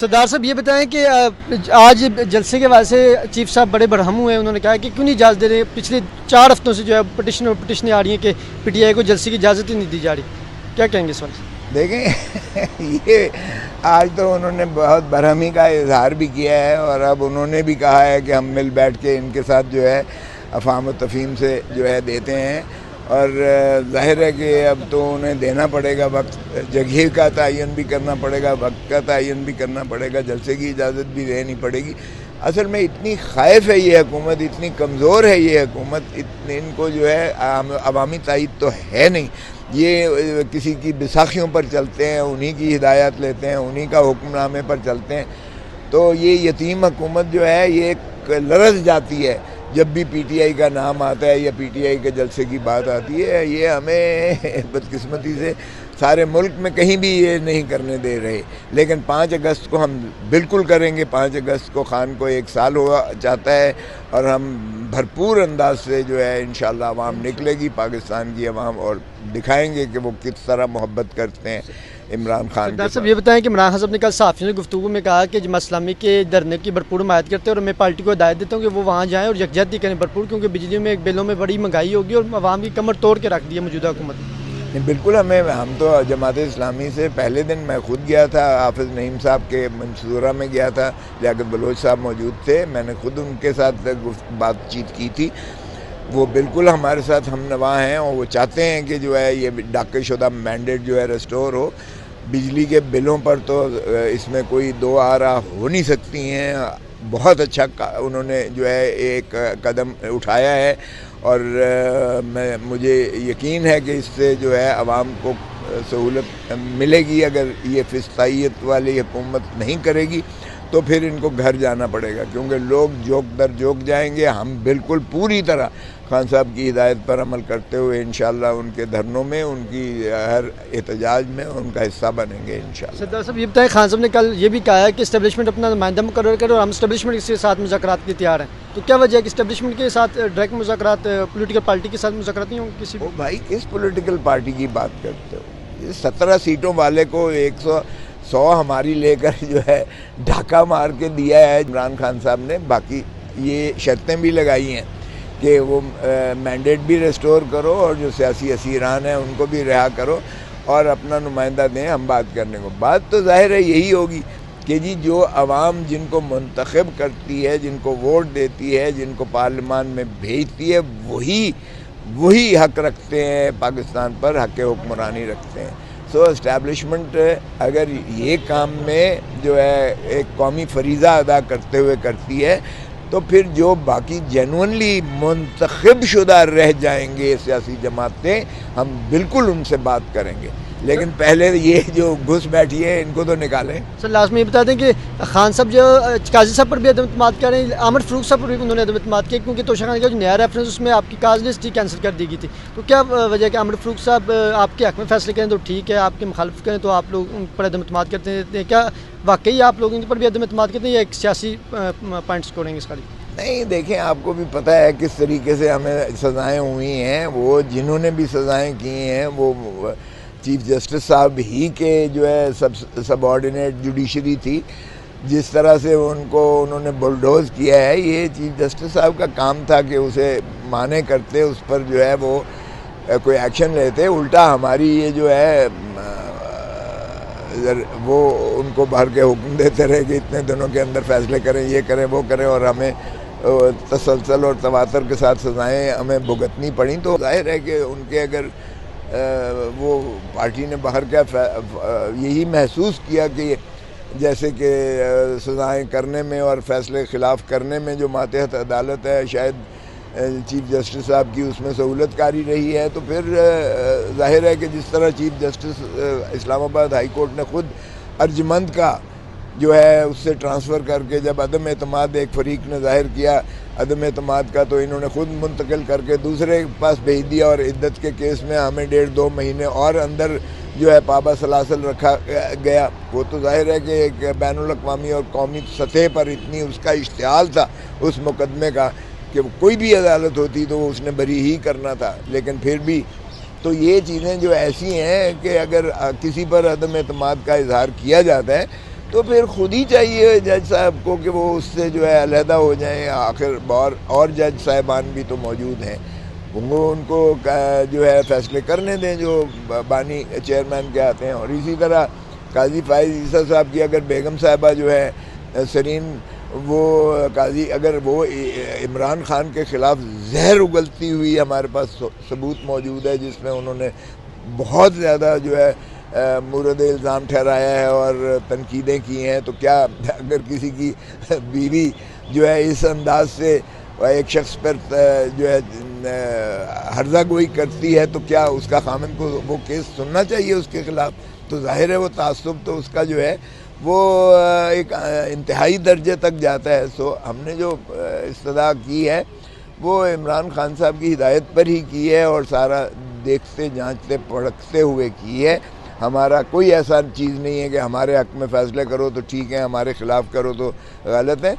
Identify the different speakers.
Speaker 1: سردار صاحب یہ بتائیں کہ آج جلسے کے وجہ سے چیف صاحب بڑے برہم ہوئے ہیں. انہوں نے کہا کہ کیوں نہیں اجازت دے رہے. پچھلے 4 ہفتوں سے جو ہے پٹیشنیں آ رہی ہیں کہ پی ٹی آئی کو جلسے کی اجازت ہی نہیں دی جا رہی. کیا کہیں گے اس وقت؟
Speaker 2: دیکھیں یہ آج تو انہوں نے بہت برہمی کا اظہار بھی کیا ہے اور اب انہوں نے بھی کہا ہے کہ ہم مل بیٹھ کے ان کے ساتھ جو ہے افہام و تفہیم سے جو ہے دیتے ہیں. اور ظاہر ہے کہ اب تو انہیں دینا پڑے گا وقت, جگہ کا تعین بھی کرنا پڑے گا, وقت کا تعین بھی کرنا پڑے گا, جلسے کی اجازت بھی دینی پڑے گی. اصل میں اتنی خائف ہے یہ حکومت, اتنی کمزور ہے یہ حکومت, ان کو جو ہے عوامی تائید تو ہے نہیں. یہ کسی کی بساخیوں پر چلتے ہیں, انہی کی ہدایات لیتے ہیں, انہی کا حکم نامے پر چلتے ہیں. تو یہ یتیم حکومت جو ہے یہ لرز جاتی ہے جب بھی پی ٹی آئی کا نام آتا ہے یا پی ٹی آئی کے جلسے کی بات آتی ہے. یہ ہمیں بدقسمتی سے سارے ملک میں کہیں بھی یہ نہیں کرنے دے رہے, لیکن 5 اگست کو ہم بالکل کریں گے. 5 اگست کو خان کو 1 سال ہوا چاہتا ہے اور ہم بھرپور انداز سے جو ہے انشاءاللہ عوام نکلے گی, پاکستان کی عوام, اور دکھائیں گے کہ وہ کس طرح محبت کرتے ہیں عمران خان کے ساتھ.
Speaker 1: یہ بتائیں کہ عمران خان صاحب نے کل صحافیوں سے گفتگو میں کہا کہ جماعت اسلامی کے دھرنے کی بھرپور حمایت کرتے ہیں اور میں پارٹی کو ہدایت دیتا ہوں کہ وہ وہاں جائیں اور یکجہتی کریں بھرپور, کیونکہ بجلی میں بلوں میں بڑی مہنگائی ہوگی اور عوام کی کمر توڑ کے رکھ دی ہے موجودہ حکومت نے.
Speaker 2: بالکل, ہم تو جماعت اسلامی سے پہلے دن میں خود گیا تھا, حافظ نعیم صاحب کے منصورہ میں گیا تھا, لیاقت بلوچ صاحب موجود تھے, میں نے خود ان کے ساتھ بات چیت کی تھی. وہ بالکل ہمارے ساتھ ہم نوا ہیں اور وہ چاہتے ہیں کہ جو ہے یہ ڈاکے شدہ مینڈیٹ جو ہے ریسٹور ہو. بجلی کے بلوں پر تو اس میں کوئی دو آرا ہو نہیں سکتی ہیں. بہت اچھا انہوں نے جو ہے ایک قدم اٹھایا ہے اور مجھے یقین ہے کہ اس سے جو ہے عوام کو سہولت ملے گی. اگر یہ فسطائیت والی حکومت نہیں کرے گی تو پھر ان کو گھر جانا پڑے گا, کیونکہ لوگ جوک در جوک جائیں گے. ہم بالکل پوری طرح خان صاحب کی ہدایت پر عمل کرتے ہوئے انشاءاللہ ان کے دھرنوں میں, ان کی ہر احتجاج میں ان کا حصہ بنیں گے انشاءاللہ.
Speaker 1: سردار صاحب یہ بتائیں, خان صاحب نے کل یہ بھی کہا ہے کہ اسٹیبلشمنٹ اپنا نمائندہ مقرر کرے اور ہم اسٹیبلشمنٹ کے ساتھ مذاکرات کے تیار ہیں. تو کیا وجہ ہے کہ اسٹیبلشمنٹ کے ساتھ ڈائریکٹ مذاکرات پولیٹیکل پارٹی کے ساتھ مذاکرات نہیں ہوں کسی بھی؟
Speaker 2: بھائی کس پولیٹیکل پارٹی کی بات کرتے ہو؟ یہ 17 سیٹوں والے کو 100 ہماری لے کر جو ہے ڈھاکہ مار کے دیا ہے عمران خان صاحب نے. باقی یہ شرطیں بھی لگائی ہیں کہ وہ مینڈیٹ بھی ریسٹور کرو اور جو سیاسی اسیران ہیں ان کو بھی رہا کرو اور اپنا نمائندہ دیں ہم بات کرنے کو. بات تو ظاہر ہے یہی ہوگی کہ جی جو عوام جن کو منتخب کرتی ہے, جن کو ووٹ دیتی ہے, جن کو پارلیمان میں بھیجتی ہے, وہی حق رکھتے ہیں پاکستان پر, حق حکمرانی رکھتے ہیں. سو اسٹیبلشمنٹ اگر یہ کام میں جو ہے ایک قومی فریضہ ادا کرتے ہوئے کرتی ہے تو پھر جو باقی جینونلی منتخب شدہ رہ جائیں گے سیاسی جماعتیں, ہم بالکل ان سے بات کریں گے. لیکن پہلے یہ جو گھس بیٹھی ہے ان کو تو نکالیں.
Speaker 1: سر لاسٹ میں یہ بتا دیں کہ خان صاحب جو قاضی صاحب پر بھی عدم اعتماد کر رہے ہیں, عامر فروخ صاحب پر بھی انہوں نے عدم اعتماد کیا, کیونکہ توشہ خان کا جو نیا ریفرنس اس میں آپ کی کاز لسٹ ہی کینسل کر دی گئی تھی. تو کیا وجہ ہے کہ عامر فروخ صاحب آپ کے حق میں فیصلے کریں تو ٹھیک ہے, آپ کے مخالف کریں تو آپ لوگ ان پر عدم اعتماد کرتے ہیں؟ کیا واقعی آپ لوگ ان پر بھی عدم اعتماد کرتے ہیں یا ایک سیاسی پوائنٹ سکورنگ اس کا؟
Speaker 2: نہیں, دیکھیں آپ کو بھی پتہ ہے کس طریقے سے ہمیں سزائیں ہوئی ہیں. وہ جنہوں نے بھی سزائیں کی ہیں وہ چیف جسٹس صاحب ہی کے جو ہے سب آرڈینیٹ جوڈیشری تھی. جس طرح سے ان کو انہوں نے بلڈوز کیا ہے, یہ چیف جسٹس صاحب کا کام تھا کہ اسے مانے کرتے, اس پر جو ہے وہ کوئی ایکشن لیتے. الٹا ہماری یہ جو ہے وہ ان کو باہر کے حکم دیتے رہے کہ اتنے دنوں کے اندر فیصلے کریں, یہ کریں, وہ کریں, اور ہمیں تسلسل اور تواتر کے ساتھ سزائیں ہمیں بھگتنی پڑیں. تو ظاہر ہے کہ ان کے اگر وہ پارٹی نے باہر کا یہی محسوس کیا کہ جیسے کہ سزائیں کرنے میں اور فیصلے خلاف کرنے میں جو ماتحت عدالت ہے شاید چیف جسٹس صاحب کی اس میں سہولت کاری رہی ہے, تو پھر ظاہر ہے کہ جس طرح چیف جسٹس اسلام آباد ہائی کورٹ نے خود ارجمند کا جو ہے اس سے ٹرانسفر کر کے جب عدم اعتماد ایک فریق نے ظاہر کیا عدم اعتماد کا, تو انہوں نے خود منتقل کر کے دوسرے کے پاس بھیج دیا, اور عدت کے کیس میں ہمیں 1.5-2 مہینے اور اندر جو ہے پابا سلاسل رکھا گیا. وہ تو ظاہر ہے کہ ایک بین الاقوامی اور قومی سطح پر اتنی اس کا اشتعال تھا اس مقدمے کا کہ کوئی بھی عدالت ہوتی تو اس نے بری ہی کرنا تھا. لیکن پھر بھی تو یہ چیزیں جو ایسی ہیں کہ اگر کسی پر عدم اعتماد کا اظہار کیا جاتا ہے تو پھر خود ہی چاہیے جج صاحب کو کہ وہ اس سے جو ہے علیحدہ ہو جائیں. آخر اور جج صاحبان بھی تو موجود ہیں, وہ ان کو جو ہے فیصلے کرنے دیں جو بانی چیئرمین کے آتے ہیں. اور اسی طرح قاضی فائز عیسیٰ صاحب کی اگر بیگم صاحبہ جو ہے سرین, وہ قاضی اگر وہ عمران خان کے خلاف زہر اگلتی ہوئی, ہمارے پاس ثبوت موجود ہے جس میں انہوں نے بہت زیادہ جو ہے مورد الزام ٹھہرایا ہے اور تنقیدیں کی ہیں, تو کیا اگر کسی کی بیوی جو ہے اس انداز سے ایک شخص پر جو ہے ہرزہ گوئی کرتی ہے تو کیا اس کا خامن کو وہ کیس سننا چاہیے اس کے خلاف؟ تو ظاہر ہے وہ تعصب تو اس کا جو ہے وہ ایک انتہائی درجے تک جاتا ہے. سو ہم نے جو استدعا کی ہے وہ عمران خان صاحب کی ہدایت پر ہی کی ہے اور سارا دیکھتے جانچتے پرکھتے ہوئے کی ہے. ہمارا کوئی ایسا چیز نہیں ہے کہ ہمارے حق میں فیصلے کرو تو ٹھیک ہے, ہمارے خلاف کرو تو غلط ہے.